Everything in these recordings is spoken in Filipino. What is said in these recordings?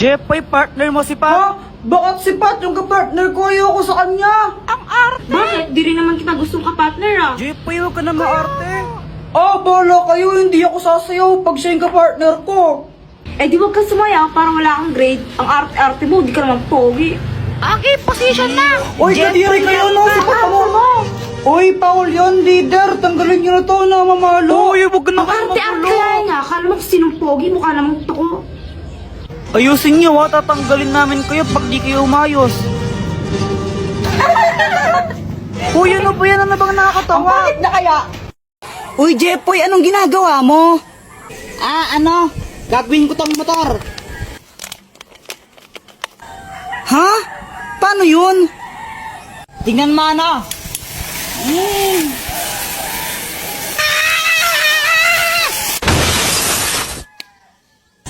Jepoy, partner mo si Pat. Ha? Bakit si Pat yung kapartner ko? Ayoko sa kanya. Ang arte! Bakit? Di rin naman kita gustong ka-partner ah. Jepoy, huwag ka na maarte. Bala kayo. Hindi ako sasayaw pag siya yung kapartner ko. Eh di wag kang sumaya para wala kang grade. Ang arte-arte mo, di ka naman pogi. Okay, position na! Uy, kadiri kayo no. Si Pat mo. Uy, Paul yun, leader. Tanggalin nyo na to na mamalo. Uy, huwag ka na Ang arte-arte kaya niya. Akala mo sinong pogi, mukha namang toko. Ayusin niyo ha, tatanggalin namin kayo pag di kayo umayos. Uy, ano ba yan? Ano bang nakakatawa? Bakit na kaya? Uy, Jepoy, anong ginagawa mo? Gagawin ko tong motor. Ha? Paano yun? Tingnan mo ano.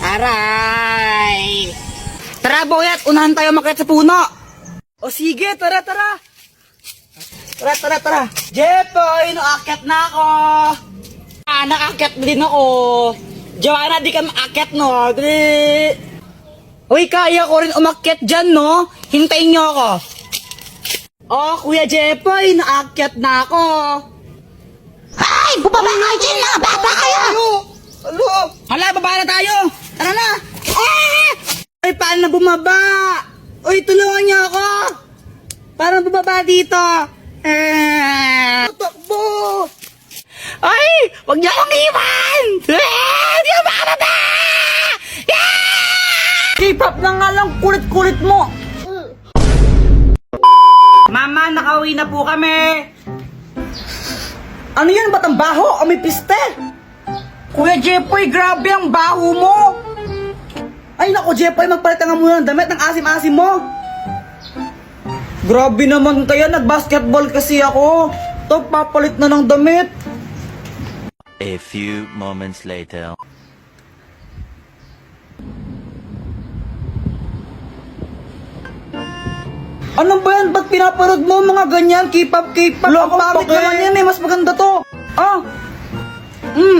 Aray! Tara, boyat, unahan tayo makit sa puno. O sige, tara. Tara. Jepoy, naakyat na ako. Naakyat din ako. Joanna, di ka maakyat, no? Dali. Uy, kaya ko rin umakyat dyan, no? Hintayin niyo ako. Oh, Kuya Jepoy, naakyat na ako. Ay, bubaba kayo dyan, mga bata kayo! Alo. Hala, baba na tayo! Tara na! Ay, paano na bumaba? Uy, tulungan niyo ako! Paano bumaba dito? Takbo. Ay! Huwag niyo akong iwan! Di ako makababa! K-pop na nga lang. Kulit-kulit mo. Mama, nakauwi na po kami! Ano yan? Ba't ang baho? May piste. Kuya Jepoy, grabe ang baho mo. Ay nako Jepoy, magpalit ka nga muna ng damit ng asim-asim mo. Grabe naman kaya, nag-basketball kasi ako. To, papalit na ng damit. A few moments later. Ano ba yan? Ba't pinaparod mo mga ganyan? K-pop? Ang pangit naman yan eh. Mas maganda to.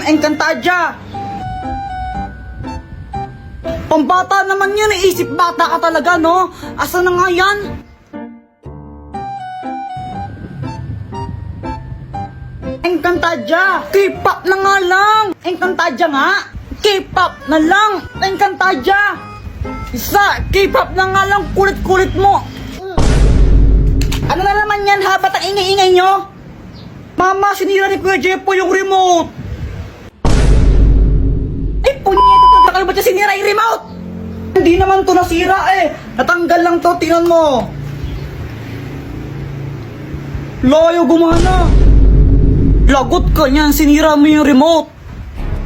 Encantadia. Pambata naman yan eh. Isip bata ka talaga, no? Asa na nga yan? Encantadia. K-pop na nga lang. Encantadia nga. K-pop na lang. Encantadia. Isa, K-pop na nga lang. Kulit-kulit mo. Ano na naman yan ha? Ba't ang ingay-ingay nyo? Mama, sinira ni Kuya Jepoy yung remote. Ay, punyeta talaga kayo. Ba't niya sinira yung remote? Hindi naman to nasira eh. Natanggal lang to, tingnan mo. Layo gumana. Lagot ka niyan, sinira mo yung remote.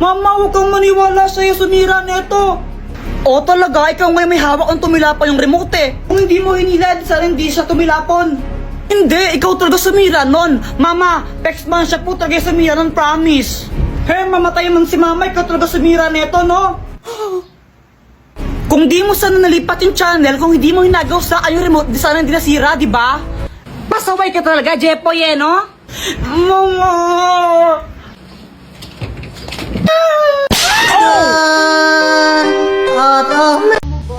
Mama, huwag kang maniwala sa'yo, sumira nito. O talaga, ikaw ngayon may hawak ang tumilapon yung remote eh. Kung hindi mo hinilad, sana hindi siya tumilapon. Hindi, ikaw talaga sumira nun. Mama, Pexman siya po talaga sumira nun, promise. Mamatay man si mama, ikaw talaga sumira neto, no? Kung di mo sana nalipat yung channel, kung hindi mo hinagaw sa yung remote, di sana hindi nasira, di ba? Pasaway ka talaga, Jepoy, eh, no? Mama!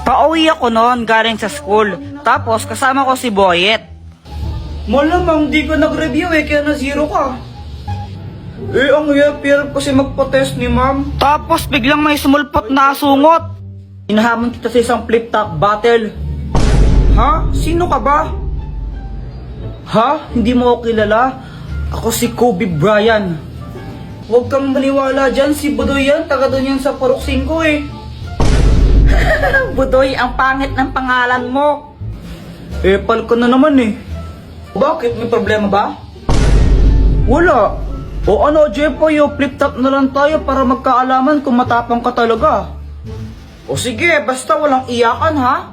Pauwi ako noon galing sa school. Tapos kasama ko si Boyet. Malamang di ka nag-review eh, kaya na-zero ka. Ang hirap kasi magpa-test ni ma'am. Tapos biglang may sumulpot na asungot. Inahamon kita sa isang flip-top battle. Ha? Sino ka ba? Ha? Hindi mo ako kilala? Ako si Kobe Bryant. Huwag kang maniwala dyan, si Budoy yan. Taga doon yan sa Purok 5 eh. Budoy, ang pangit ng pangalan mo. Pal ka na naman eh. Bakit? May problema ba? Wala. O ano, Jepoy, flip-top na lang tayo para magkaalaman kung matapang ka talaga. O sige, basta walang iyakan ha.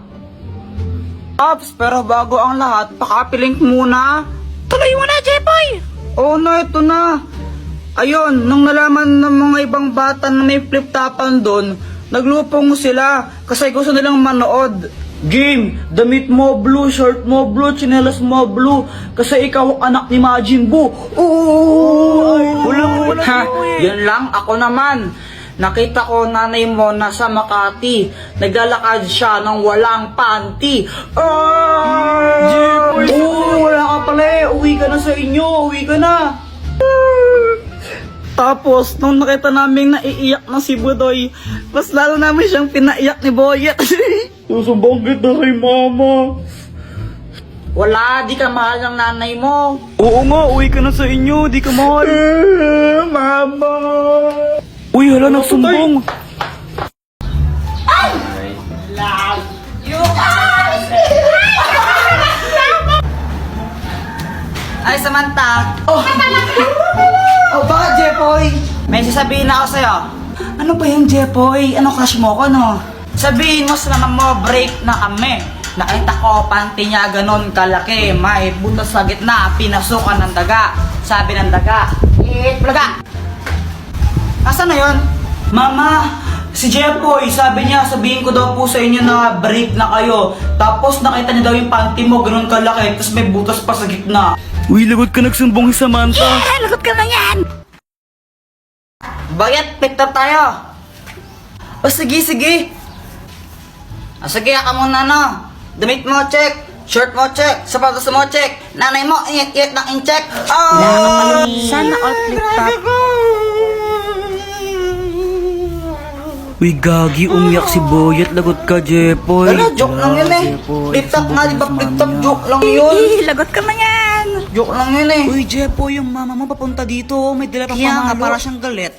Ops, pero bago ang lahat, pakapilink muna. Tuloy mo na, Jepoy! Oo na, ito na. Ayun, nung nalaman ng mga ibang bata na may flip-topan doon, naglupong sila kasi gusto nilang manood. Game, damit mo blue, shirt mo blue, tsinelas mo blue, kasi ikaw ang anak ni Majin Buu. Wala Ha, yun lang, ako naman. nakita ko nanay mo nasa Makati. Naglalakad siya ng walang panty. Jepoy! Oo, wala ka pala eh. Uwi ka na sa inyo. Uwi ka na. Tapos, nung nakita namin naiiyak na si Budoy, mas lalo namin siyang pinaiyak ni Boyet. Susumbong kita kay mama. Wala, di ka mahal ng nanay mo. Oo nga, uwi ka na sa inyo, di ka mahal. Mama. Uy, hala, nagsumbong. Ay, Samantha. Oh, bakit, Jepoy? May sasabihin ako sa'yo. Ano ba yung Jepoy? Ano crush mo ko, no? Sabihin mo sa mama mo, break na kami. Nakita ko, panty niya ganon kalaki. May butas sa gitna, pinasukan ng daga. Sabi ng daga, plaga. Asa na yon? Mama, si Jepoy, sabi niya, sabihin ko daw po sa inyo na break na kayo. Tapos nakita niya daw yung panty mo, ganon kalaki, tapos may butas pa sa gitna. Uy, lagot ka nagsumbong si Samantha. Lagot ka na yan! Bayat, pick up tayo. O sige, sige. Sige, ka muna no. Damit mo, check. Shirt mo, check. Sapatos mo, check. Nanay mo, ingat-ingat ng in-check. Oh! Sana all flip top. Uy, gagi, umiyak si Boyet. Lagot ka, Jepoy. Wala, joke lang yun eh. Flip top nga, di ba? Flip top, joke lang yun. Lagot ka na yan. Joke lang yun eh. Uy, Jepoy, yung mama mo papunta dito. May dala pang Kaya nga, pamalo. para siyang galit.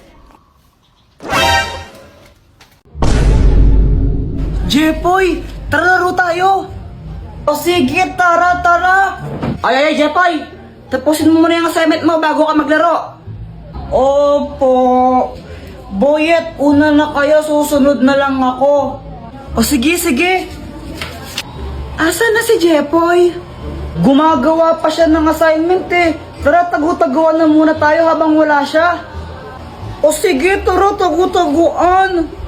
Jepoy, tara laro tayo. O sige, tara, tara. Ay, Jepoy. Tapusin mo muna yung assignment mo bago ka maglaro. Opo. Boyet, una na kayo, susunod na lang ako. O sige, sige. Asa na si Jepoy? Gumagawa pa siya ng assignment eh. Tara, tagu-taguan na muna tayo habang wala siya. O sige, tara, tagu-taguan.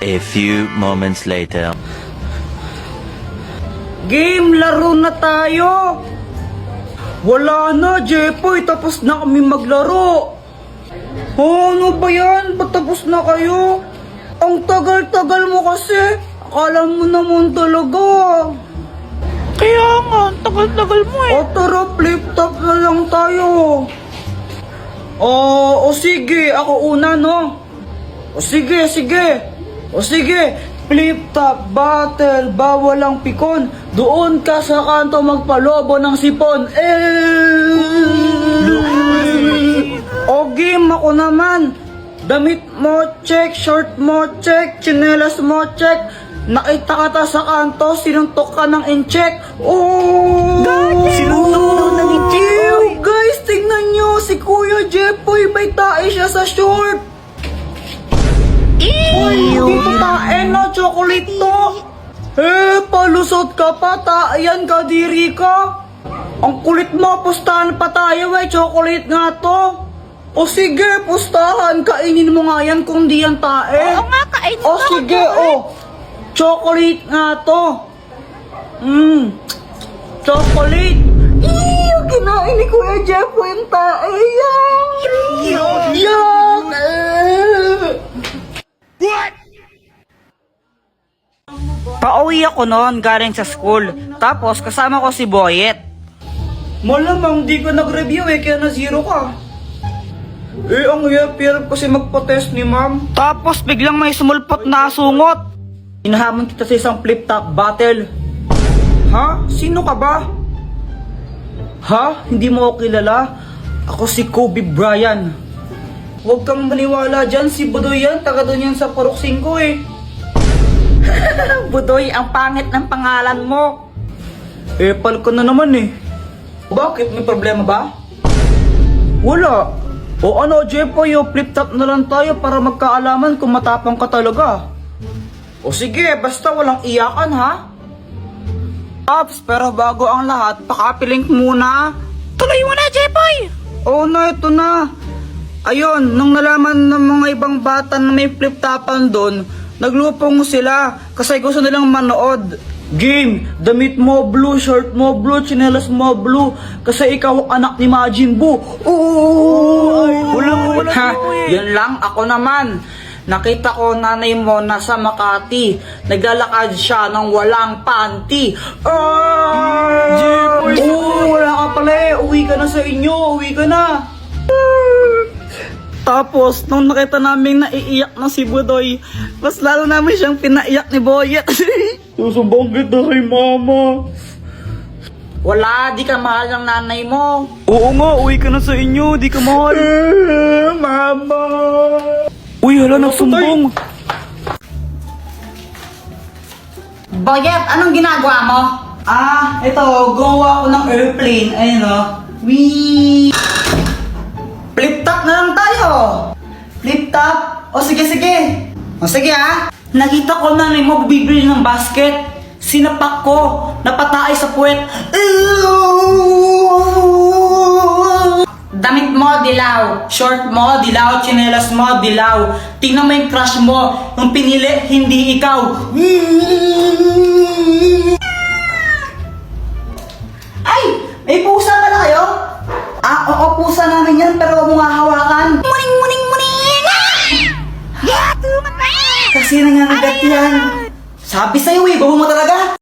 A few moments later. Game, laro na tayo. Wala na, Jepoy, tapos na kami maglaro. Oh, ano ba yan? Ba't tapos na kayo? Ang tagal-tagal mo kasi. Akala mo naman talaga. Kaya nga, tagal-tagal mo O tara, flip top na lang tayo. O sige, ako una, no? O sige, sige. O sige, flip top battle, bawal ang pikon. Doon ka sa kanto magpalobo ng sipon. O game, ako naman. Damit mo, check. Short mo, check. Chinelas mo, check. Nakita ka ta sa kanto, sinuntok ka ng in-check. Oh! Sinuntok ng in-check. Guys, tingnan nyo. Si Kuya Jepoy, may tae siya sa short. Uy, dito tae na, chocolate to. Palusot ka pa, tae yan, kadiri ka. Ang kulit mo, pustahan pa tayo chocolate nga to. O sige, pustahan, kainin mo nga yan kung di yan tae. Oo nga, kainin O mo, sige, chocolate nga to. Chocolate. Kinain ni Kuya Jepoy yung tae. Yuck! Pauwi ako noon galing sa school. Tapos kasama ko si Boyet. Malamang di ka nag-review kaya na zero ka. Ang hirap kasi magpa-test ni ma'am. Tapos biglang may sumulpot na asungot. Inahamon kita sa isang flip-top battle. Ha? Sino ka ba? Ha? Hindi mo ako kilala? Ako si Kobe Bryant. Huwag kang maniwala dyan, si Budoy yan. Taga doon yan sa Purok 5 eh. Budoy, ang pangit ng pangalan mo. Pal ko na naman eh. Bakit? May problema ba? Wala. O ano, Jepoy, flip-top na lang tayo para magkaalaman kung matapang ka talaga. O sige, basta walang iyakan ha. Ops, pero bago ang lahat, pakapilink muna. Tuloy mo na, Jepoy. Oo na, ito na. Ayun, nung nalaman ng mga ibang bata na may flip-topan doon, naglupong sila kasi gusto nilang manood. Game, damit mo blue, shirt mo blue, tsinelas mo blue. Kasi ikaw ang anak ni Majin Buu. Wala Ha, po eh. yan lang, ako naman. Nakita ko nanay mo nasa Makati. Naglalakad siya ng walang panty. Wala ka pala eh. Uwi ka na sa inyo. Uwi ka na. Tapos, nung nakita namin naiiyak na si Budoy, mas lalo namin siyang pinaiyak ni Boyet. Susubong kita kay mama. Wala, di ka mahal ng nanay mo. Oo nga, uwi ka na sa inyo, di ka mahal. Mama. Uy, hala, nagsumbong. Boyet, anong ginagawa mo? Ito, gumawa ko ng airplane. Ayun o. Wee! Flip top na lang tayo. Flip top. O sige, sige. O sige Nakita ko na mo bibili ng basket. Sinapak ko. Napatay sa puwet. Damit mo, dilaw. Short mo, dilaw. Tsinelas mo, dilaw. Tingnan mo yung crush mo. Yung pinili, hindi ikaw. Ay! May pusa pala kayo? Oo, pusa namin yan, pero huwag mo nga hawakan. Muning! Kasi nangangagat yan. Sabi sa'yo eh, babo mo talaga.